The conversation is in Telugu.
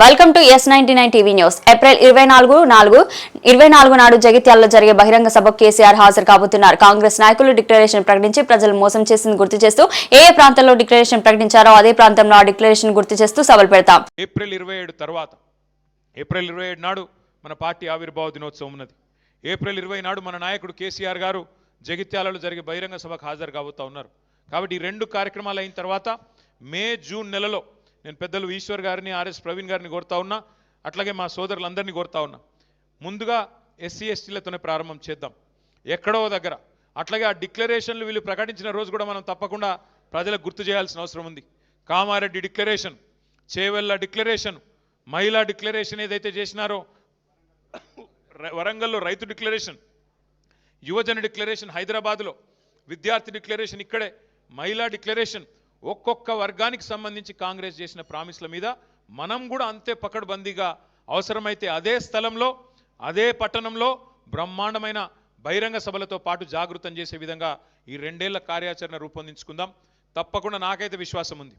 Welcome to S99 TV news. April 24 నాడు జగిత్యాలలో జరిగే బహిరంగ సభకు కేసీఆర్ హాజరు కాబోతున్నారు. కాంగ్రెస్ నాయకులు డిక్లరేషన్ ప్రకటించి ప్రజలు మోసం చేసింది గుర్తు చేస్తూ ఏ ప్రాంతంలో డిక్లరేషన్ ప్రకటించారో అదే ప్రాంతంలో ఆ డిక్లరేషన్ గుర్తు చేస్తూ సభలు పెడతాం. ఏప్రిల్ 27 తర్వాత ఏప్రిల్ 27 నాడు మన పార్టీ ఆవిర్భావ దినోత్సవం ఉన్నది. ఏప్రిల్ 20 నాడు మన నాయకుడు కేసీఆర్ గారు జగిత్యాలలో జరిగే బహిరంగ సభకు హాజరు కాబోతా ఉన్నారు. కాబట్టి ఈ రెండు కార్యక్రమాలు అయిన తర్వాత మే జూన్ నెలలో నేను పెద్దలు ఈశ్వర్ గారిని ఆర్ఎస్ ప్రవీణ్ గారిని కోరుతా ఉన్నా, అట్లాగే మా సోదరులందరినీ కోరుతా ఉన్నా, ముందుగా ఎస్సీ ఎస్టీలతోనే ప్రారంభం చేద్దాం ఎక్కడో దగ్గర. అట్లాగే ఆ డిక్లరేషన్లు వీళ్ళు ప్రకటించిన రోజు కూడా మనం తప్పకుండా ప్రజలకు గుర్తు చేయాల్సిన అవసరం ఉంది. కామారెడ్డి డిక్లరేషన్, చేవెళ్ళ డిక్లరేషన్, మహిళా డిక్లరేషన్ ఏదైతే చేసినారో, వరంగల్లో రైతు డిక్లరేషన్, యువజన డిక్లరేషన్ హైదరాబాద్లో, విద్యార్థి డిక్లరేషన్ ఇక్కడే, మహిళా డిక్లరేషన్, ఒక్కొక్క వర్గానికి సంబంధించి కాంగ్రెస్ చేసిన ప్రామిస్ల మీద మనం కూడా అంతే పకడ్బందీగా అవసరమైతే అదే స్థలంలో అదే పట్టణంలో బ్రహ్మాండమైన బహిరంగ సభలతో పాటు జాగృతం చేసే విధంగా ఈ 2 ఏళ్ల కార్యాచరణ రూపొందించుకుందాం. తప్పకుండా నాకైతే విశ్వాసం ఉంది.